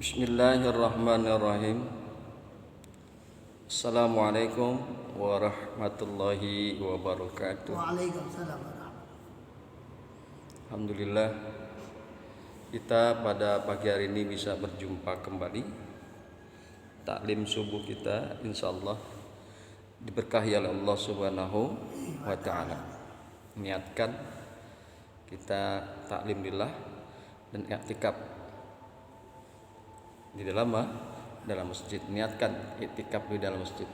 Bismillahirrahmanirrahim. Assalamualaikum warahmatullahi wabarakatuh. Waalaikumsalam warahmatullahi. Alhamdulillah, kita pada pagi hari ini bisa berjumpa kembali. Taklim subuh kita insyaallah diberkahi oleh Allah Subhanahu wa taala. Niatkan kita taklim lillah dan i'tikaf di dalam masjid. Niatkan i'tikaf di dalam masjid.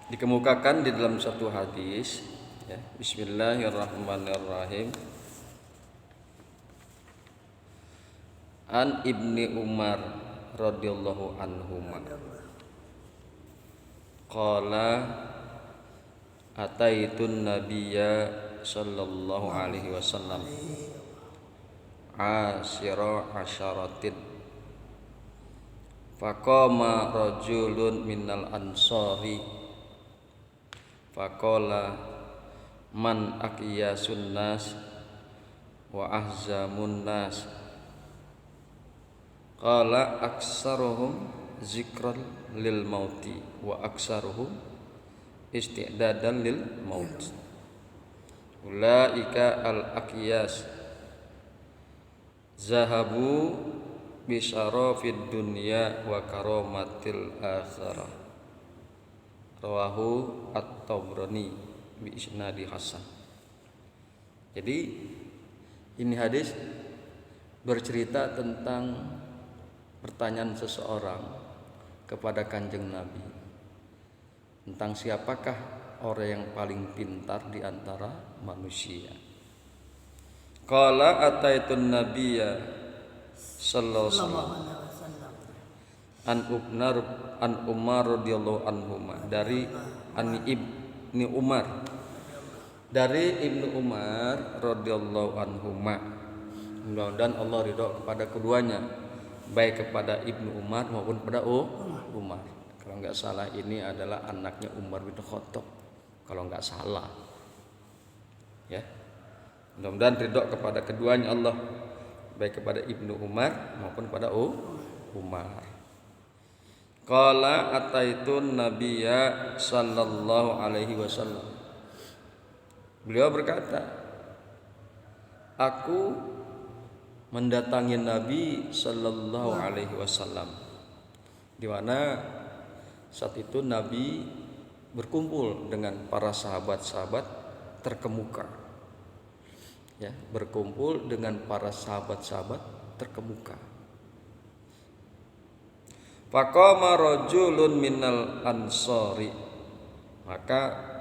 Dikemukakan di dalam satu hadis, ya. Bismillahirrahmanirrahim. An Ibni Umar radhiyallahu anhuma qala ataitun nabiyya sallallahu alaihi wasallam asyara asyaratin faqama rajulun minal ansari faqala man aqyasun nas wa ahzamun nas qala aksaruhum zikran lil mauti wa aksaruhum isti'dadan lil maut ulaika al aqyas zahabu bisyarafid dunya wa karamatil akhirah. Rawahu At-Tabrani bi isnadi hasan. Jadi ini hadis bercerita tentang pertanyaan seseorang kepada Kanjeng Nabi tentang siapakah orang yang paling pintar di antara manusia. Qala ataitun nabiyya sallallahu alaihi wasallam an Umar radhiyallahu anhuma dari Ibni Umar radhiyallahu anhuma. Mudah-mudahan Allah ridho kepada keduanya, baik kepada Ibnu Umar maupun kepada Umar. Kalau enggak salah ini adalah anaknya Umar bin Khattab, kalau enggak salah. Ya. Mudah-mudahan ridho kepada keduanya Allah, baik kepada Ibnu Umar maupun kepada Umar. Qala ataitun nabiyya sallallahu alaihi wasallam. Beliau berkata, aku mendatangi Nabi sallallahu alaihi wasallam, di mana saat itu Nabi berkumpul dengan para sahabat-sahabat terkemuka. Ya, berkumpul dengan para sahabat-sahabat terkemuka. Faqama rajulun minal ansari, maka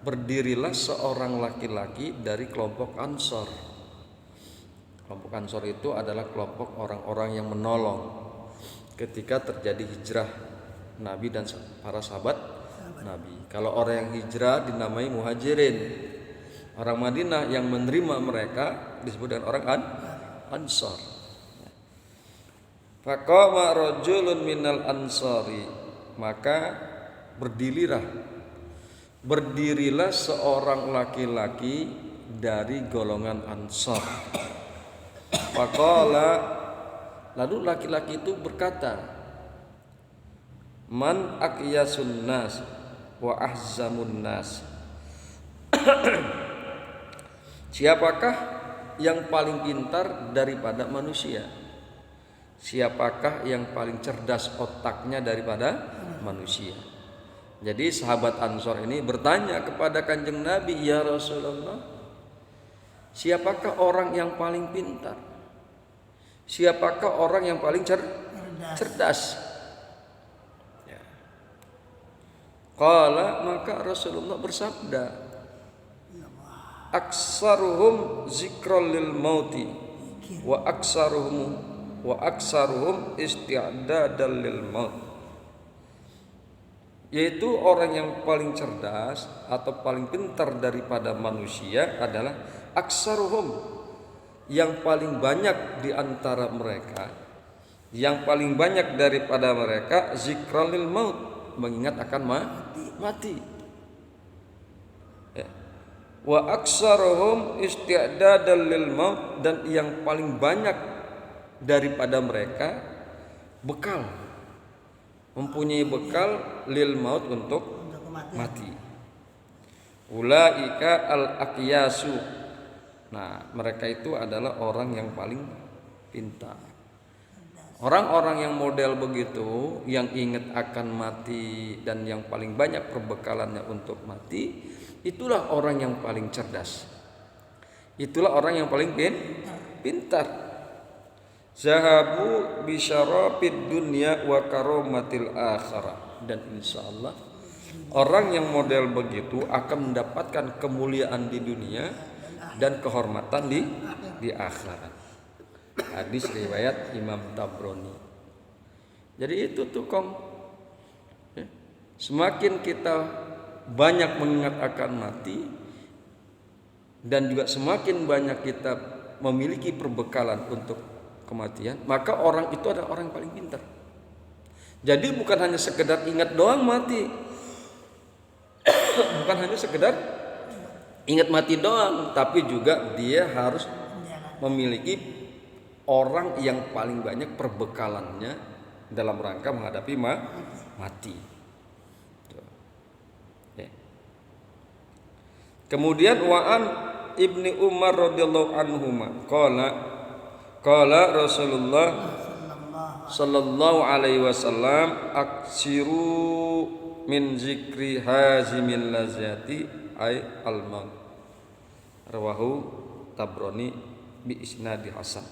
berdirilah seorang laki-laki dari kelompok Ansor. Kelompok Ansor itu adalah kelompok orang-orang yang menolong ketika terjadi hijrah Nabi dan para sahabat Nabi. Kalau orang yang hijrah dinamai muhajirin. Orang Madinah yang menerima mereka disebut dengan orang Ansar. Faqama rajulun minal ansari, maka berdirilah seorang laki-laki dari golongan Ansar. Faqala, lalu laki-laki itu berkata, man aqyasun nas wa ahzamun nas. Siapakah yang paling pintar daripada manusia? Siapakah yang paling cerdas otaknya daripada manusia? Jadi sahabat Ansor ini bertanya kepada Kanjeng Nabi, ya Rasulullah, siapakah orang yang paling pintar? Siapakah orang yang paling cerdas? Ya. Qala, maka Rasulullah bersabda, aksaruhum zikran lil mauti wa aksaruhum isti'dadan lil maut. Yaitu orang yang paling cerdas atau paling pintar daripada manusia adalah aksaruhum, yang paling banyak di antara mereka, yang paling banyak daripada mereka zikran lil maut, mengingat akan mati. Ya. wa aksaruhum isti'dadan lil maut, dan yang paling banyak daripada mereka bekal, mempunyai bekal lil maut untuk mati. Ulaika al aqyasu. Nah, mereka itu adalah orang yang paling pintar. Orang-orang yang model begitu, yang ingat akan mati dan yang paling banyak perbekalannya untuk mati, itulah orang yang paling cerdas. Itulah orang yang paling pintar. Zahabu bisyarafid dunya wa karomatil akhirah. Dan insyaallah orang yang model begitu akan mendapatkan kemuliaan di dunia dan kehormatan di akhirat. Hadis riwayat Imam Tabrani. Jadi itu tuh Kong, semakin kita banyak mengingat akan mati, dan juga semakin banyak kita memiliki perbekalan untuk kematian, maka orang itu adalah orang yang paling pintar. Jadi bukan hanya sekedar ingat doang mati, bukan hanya sekedar ingat mati doang, tapi juga dia harus memiliki orang yang paling banyak perbekalannya dalam rangka menghadapi mati. Kemudian wa'an Ibni Umar radhiyallahu anhuma qala Rasulullah sallallahu alaihi wasallam aksiru min zikri hazimil lazati ay al-maut. Rawahu Tabrani bi isnadi hasan.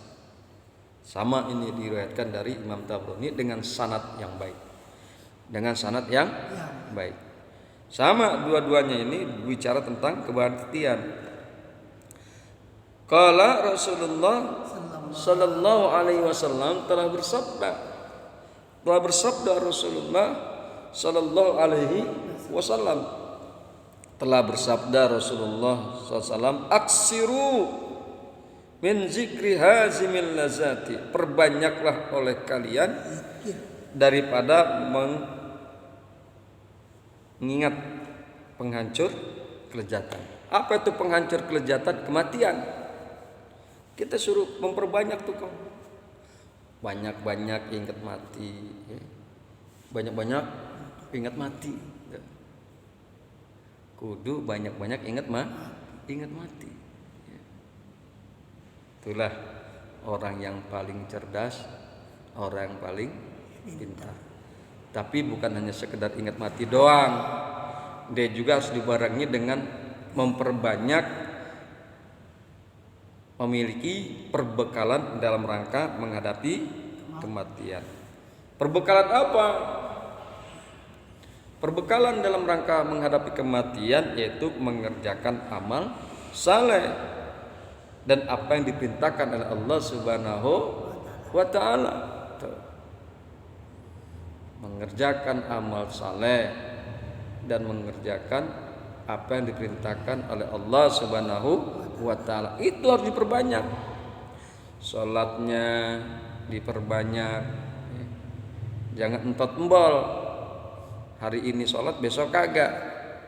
Sama ini diriwayatkan dari Imam Tabrani dengan sanad yang baik. Dengan sanad yang baik. Sama dua-duanya ini bicara tentang kematian. Qala Rasulullah sallallahu alaihi wasallam telah bersabda Rasulullah sallallahu alaihi wasallam telah bersabda Rasulullah SAW, aksiru min zikri hazimil lazati, perbanyaklah oleh kalian daripada mengingat penghancur kelezatan. Apa itu penghancur kelezatan? Kematian. Kita suruh memperbanyak tuh Kong, banyak-banyak ingat mati, banyak-banyak ingat mati. Kudu banyak-banyak ingat mati. Itulah orang yang paling cerdas, orang yang paling pintar. Tapi bukan hanya sekedar ingat mati doang, dia juga harus dibarengi dengan memperbanyak memiliki perbekalan dalam rangka menghadapi kematian. Perbekalan apa? Perbekalan dalam rangka menghadapi kematian yaitu mengerjakan amal saleh dan apa yang diperintahkan oleh Allah Subhanahu wa taala. Mengerjakan amal saleh dan mengerjakan apa yang diperintahkan oleh Allah Subhanahu wa taala. Itu harus diperbanyak. Salatnya diperbanyak. Jangan entot-embol. Hari ini sholat, besok kagak.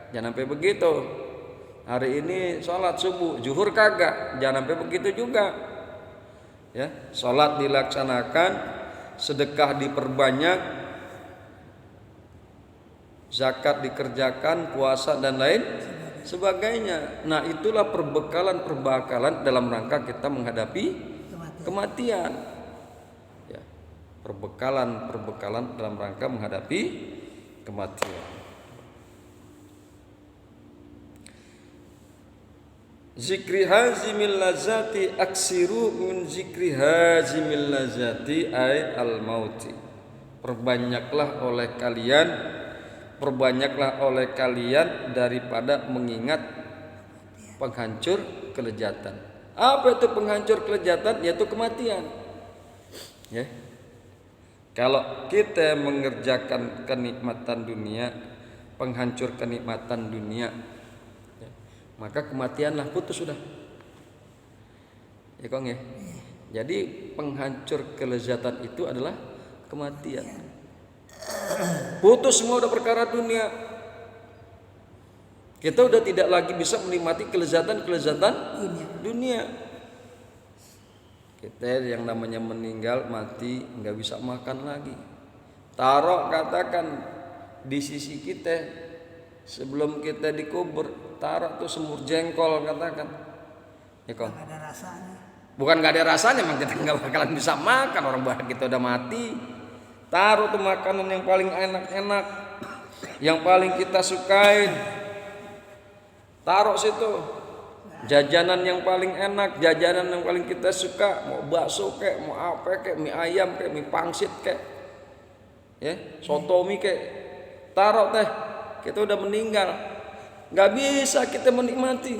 Jangan sampai begitu. Hari ini sholat subuh, zuhur kagak. Jangan sampai begitu juga. Ya, sholat dilaksanakan, sedekah diperbanyak, zakat dikerjakan, puasa dan lain sebagainya. Nah, itulah perbekalan dalam rangka kita menghadapi kematian. Ya, perbekalan dalam rangka menghadapi kematian. Zikri hazimil lazati, aksiru min zikri hazimil lazati ay al mauti. Perbanyaklah oleh kalian daripada mengingat penghancur kelezatan. Apa itu penghancur kelezatan? Yaitu kematian. Ya. Kalau kita mengerjakan kenikmatan dunia, penghancur kenikmatan dunia, ya, maka kematianlah putus sudah. Ya Kong ya. Jadi penghancur kelezatan itu adalah kematian. Putus semua udah perkara dunia. Kita udah tidak lagi bisa menikmati kelezatan-kelezatan dunia. Kita yang namanya meninggal mati nggak bisa makan lagi. Taruh katakan di sisi kita sebelum kita dikubur, taruh tuh semur jengkol katakan. Ya kok. Nggak ada rasanya. Bukan nggak ada rasanya, memang kita nggak bakalan bisa makan, orang bahan kita udah mati. Taruh tuh makanan yang paling enak-enak, yang paling kita sukain. Taruh situ jajanan yang paling enak, jajanan yang paling kita suka, mau bakso kek, mau apa kek, mie ayam kek, mie pangsit kek, ya, soto mie kek, taruh teh. Kita udah meninggal, nggak bisa kita menikmati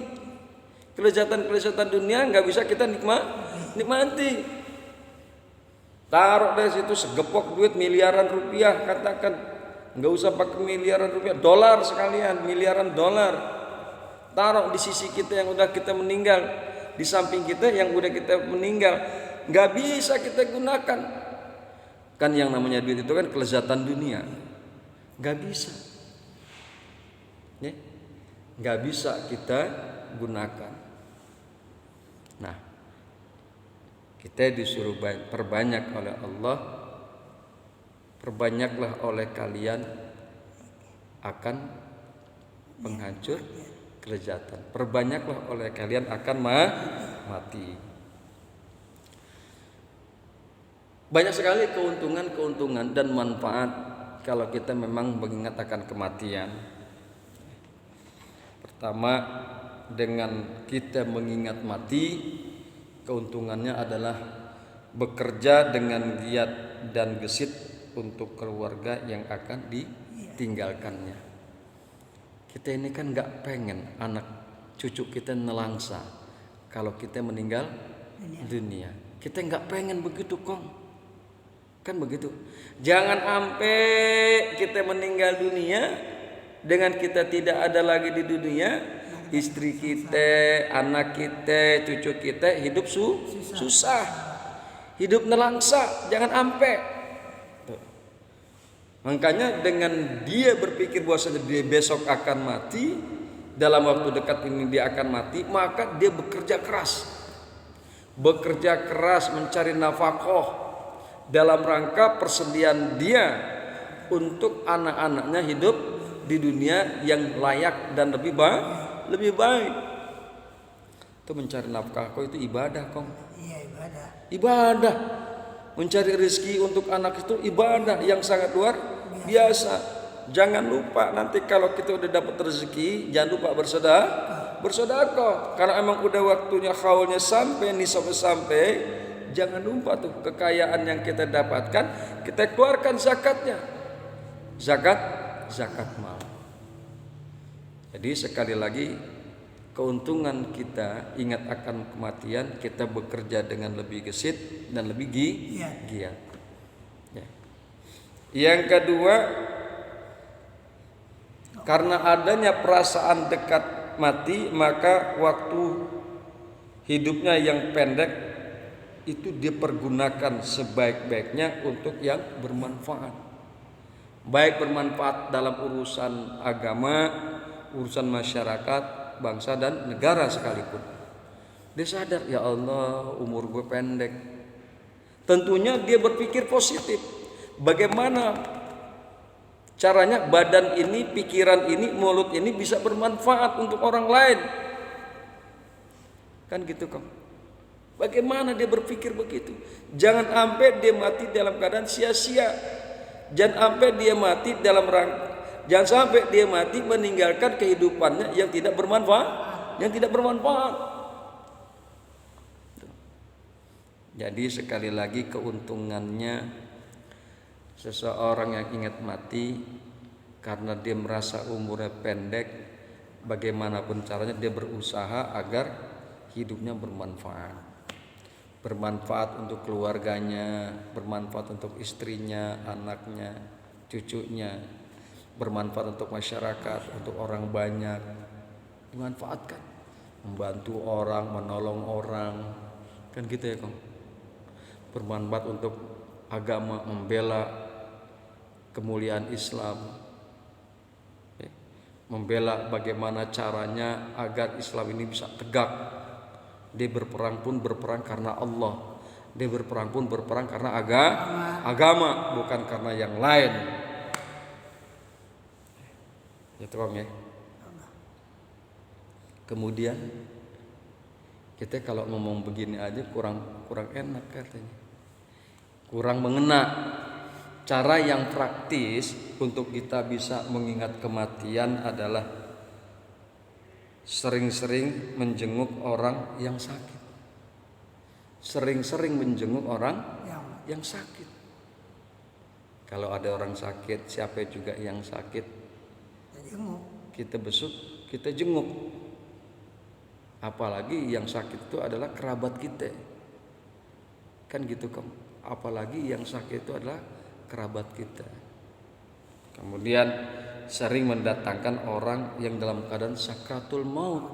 kelezatan dunia, nggak bisa kita nikmati. Taruh deh situ segepok duit miliaran rupiah katakan, nggak usah pakai miliaran rupiah, dolar sekalian, miliaran dolar. Taruh di sisi kita yang udah kita meninggal, di samping kita yang udah kita meninggal, nggak bisa kita gunakan. Kan yang namanya duit itu kan kelezatan dunia, nggak bisa, ya, nggak bisa kita gunakan. Nah, kita disuruh perbanyak oleh Allah, perbanyaklah oleh kalian akan penghancur kelezatan. Perbanyaklah oleh kalian akan mati. Banyak sekali keuntungan dan manfaat kalau kita memang mengingat akan kematian. Pertama, dengan kita mengingat mati, keuntungannya adalah bekerja dengan giat dan gesit untuk keluarga yang akan ditinggalkannya. Kita ini kan nggak pengen anak cucu kita nelangsa kalau kita meninggal dunia. Kita nggak pengen begitu kong, kan begitu. Jangan sampai kita meninggal dunia dengan kita tidak ada lagi di dunia, istri kita, anak kita, cucu kita hidup susah, hidup nelangsa. Jangan sampai. Makanya dengan dia berpikir bahwasanya dia besok akan mati, dalam waktu dekat ini dia akan mati, maka dia bekerja keras mencari nafkah dalam rangka persediaan dia untuk anak-anaknya hidup di dunia yang layak dan lebih baik. Itu mencari nafkah itu ibadah, kong. Iya, Ibadah. Mencari rezeki untuk anak itu ibadah yang sangat luar biasa. Jangan lupa nanti kalau kita udah dapat rezeki, jangan lupa bersedekah. Karena emang udah waktunya haulnya sampai, nisabnya sampai, jangan lupa tuh kekayaan yang kita dapatkan, kita keluarkan zakatnya. Zakat mal. Jadi sekali lagi, keuntungan kita ingat akan kematian, kita bekerja dengan lebih gesit dan lebih giat. Ya. Yang kedua, karena adanya perasaan dekat mati, maka waktu hidupnya yang pendek itu dipergunakan sebaik-baiknya untuk yang bermanfaat. Baik bermanfaat dalam urusan agama, urusan masyarakat, bangsa dan negara sekalipun. Dia sadar, ya Allah, umur gue pendek. Tentunya dia berpikir positif. Bagaimana caranya badan ini, pikiran ini, mulut ini bisa bermanfaat untuk orang lain? Kan gitu, kok. Bagaimana dia berpikir begitu? Jangan sampai dia mati dalam keadaan sia-sia. Jangan sampai dia mati dalam rangka, jangan sampai dia mati meninggalkan kehidupannya yang tidak bermanfaat. Jadi sekali lagi keuntungannya seseorang yang ingat mati karena dia merasa umurnya pendek, bagaimanapun caranya dia berusaha agar hidupnya bermanfaat. Bermanfaat untuk keluarganya, bermanfaat untuk istrinya, anaknya, cucunya, bermanfaat untuk masyarakat, untuk orang banyak. Dimanfaatkan, membantu orang, menolong orang, kan gitu ya, Kong. Bermanfaat untuk agama, membela kemuliaan Islam, membela bagaimana caranya agar Islam ini bisa tegak. Dia berperang pun berperang karena Allah. Dia berperang pun berperang karena agama, bukan karena yang lain. Itu Om ya. Kemudian kita kalau ngomong begini aja kurang enak katanya. Kurang mengena. Cara yang praktis untuk kita bisa mengingat kematian adalah sering-sering menjenguk orang yang sakit. Sering-sering menjenguk orang yang sakit. Kalau ada orang sakit, siapa juga yang sakit, kita besuk, kita jenguk. Apalagi yang sakit itu adalah kerabat kita. Kan gitu kan. Apalagi yang sakit itu adalah kerabat kita. Kemudian sering mendatangkan orang yang dalam keadaan sakratul maut.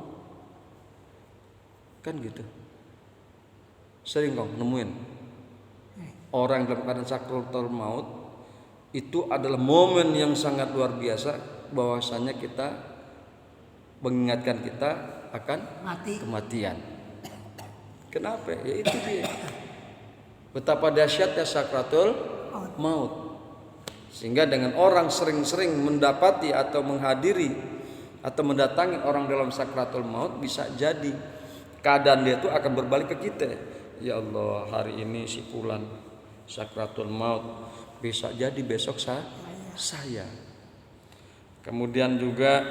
Kan gitu. Sering kau nemuin orang dalam keadaan sakratul maut. Itu adalah momen yang sangat luar biasa, bahwasanya kita mengingatkan kita akan kematian. Kenapa? Ya itu dia. Betapa dahsyatnya sakratul maut. Sehingga dengan orang sering-sering mendapati atau menghadiri atau mendatangi orang dalam sakratul maut, bisa jadi keadaan dia itu akan berbalik ke kita. Ya Allah, hari ini si fulan sakratul maut, bisa jadi besok saya. Kemudian juga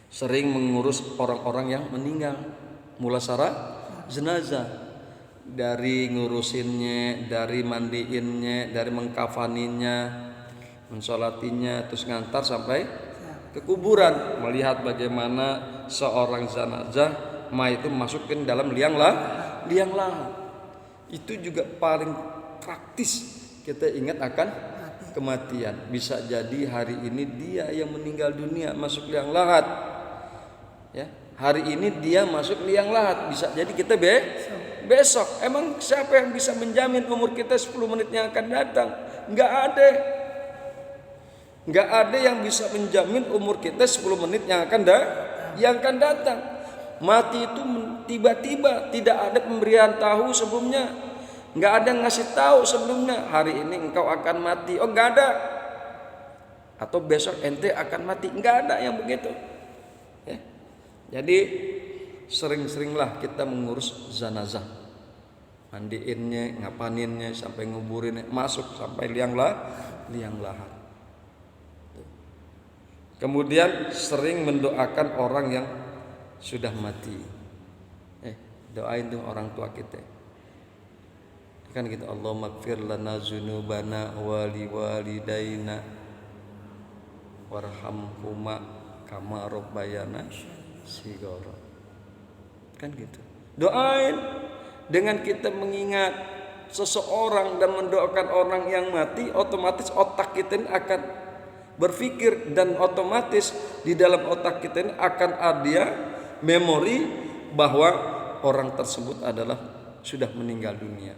sering mengurus orang-orang yang meninggal, mulasara jenazah. Dari ngurusinnya, dari mandiinnya, dari mengkafaninya, mensolatinya, terus ngantar sampai ke kuburan. Melihat bagaimana seorang jenazah mayat itu masukin dalam liang lahat. Itu juga paling praktis kita ingat akan kematian. Bisa jadi hari ini dia yang meninggal dunia masuk liang lahat. Ya, hari ini dia masuk liang lahat. Bisa jadi kita besok. Emang siapa yang bisa menjamin umur kita 10 menit yang akan datang? Enggak ada yang bisa menjamin umur kita 10 menit yang akan datang. Mati itu tiba-tiba, tidak ada pemberian tahu sebelumnya. Enggak ada yang ngasih tahu sebelumnya, hari ini engkau akan mati. Oh, enggak ada. Atau besok ente akan mati. Enggak ada yang begitu. Ya. Jadi sering-seringlah kita mengurus jenazah, mandiinnya, ngapaninnya, sampai nguburinnya, masuk sampai liang lahat. Kemudian sering mendoakan orang yang sudah mati. Doain tuh orang tua kita. Kan gitu, Allahumma ighfir lana dzunubana wa liwalidayna warhamhuma kama rabbayana shighara. Kan gitu. Doain dengan kita mengingat seseorang dan mendoakan orang yang mati, otomatis otak kita ini akan berpikir, dan otomatis di dalam otak kita ini akan ada memori bahwa orang tersebut adalah sudah meninggal dunia.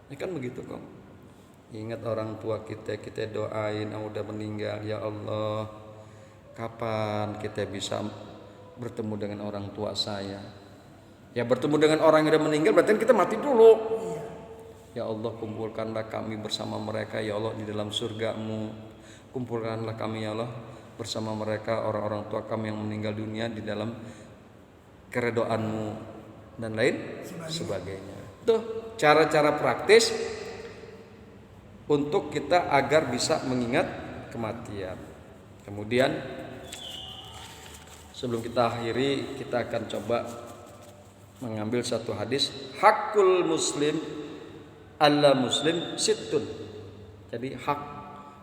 Ini kan begitu kok. Ingat orang tua kita doain yang udah meninggal. Ya Allah, kapan kita bisa bertemu dengan orang tua saya? Ya, bertemu dengan orang yang sudah meninggal berarti kita mati dulu. Ya Allah, kumpulkanlah kami bersama mereka ya Allah di dalam surga-Mu. Kumpulkanlah kami ya Allah bersama mereka, orang-orang tua kami yang meninggal dunia, di dalam keredoan-Mu dan lain sebagainya. Tuh cara-cara praktis untuk kita agar bisa mengingat kematian. Kemudian sebelum kita akhiri, kita akan coba mengambil satu hadis. Hakul muslim alla muslim sittun. Jadi hak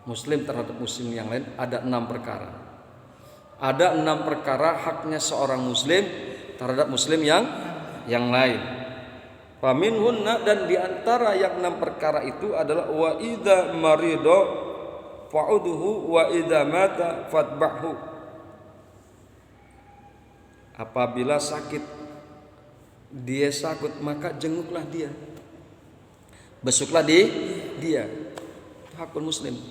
muslim terhadap muslim yang lain ada 6 perkara. Ada 6 perkara haknya seorang muslim terhadap muslim yang lain. Faminhunna, dan diantara yang 6 perkara itu adalah wa idza marido fa'udhu wa idza mata fatba'hu. Apabila sakit, dia sakit, maka jenguklah dia, besuklah dia. Itu hakul muslim.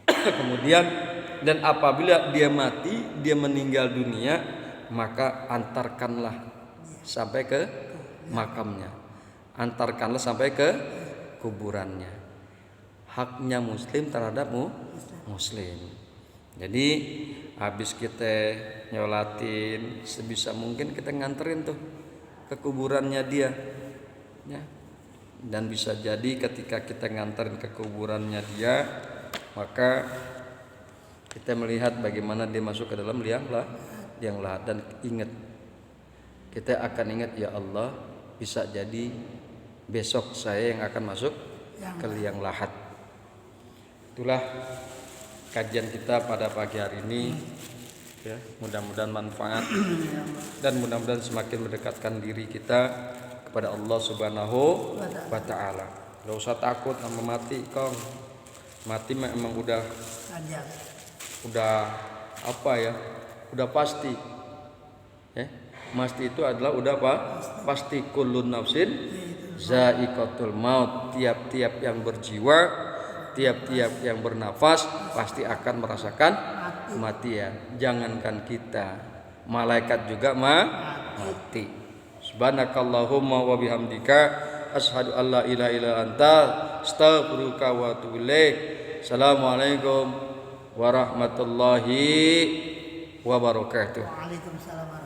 Kemudian Dan apabila dia mati, dia meninggal dunia, maka antarkanlah sampai ke makamnya, antarkanlah sampai ke kuburannya. Haknya muslim terhadap muslim. Jadi habis kita nyolatin, sebisa mungkin kita nganterin tuh ke kuburannya dia, ya. Dan bisa jadi ketika kita nganterin ke kuburannya dia, maka kita melihat bagaimana dia masuk ke dalam liang lahat. Dan ingat, kita akan ingat, ya Allah, bisa jadi besok saya yang akan masuk ke liang lahat. Itulah kajian kita pada pagi hari ini, ya. Mudah-mudahan manfaat dan mudah-mudahan semakin mendekatkan diri kita kepada Allah Subhanahu wa Ta'ala. Gak usah takut sama mati, Kong. Mati memang udah apa ya? Udah pasti. Ya. Mati itu adalah udah pasti. Kullun nafsin za'iqatul maut. Tiap-tiap yang berjiwa, tiap-tiap yang bernafas pasti akan merasakan kematian. Jangankan kita, malaikat juga mati. Subhanakallahumma wa bihamdika asyhadu an la ilaha illa anta astaghfiruka wa atubu ilaik. Assalamualaikum warahmatullahi wabarakatuh. Waalaikumsalam.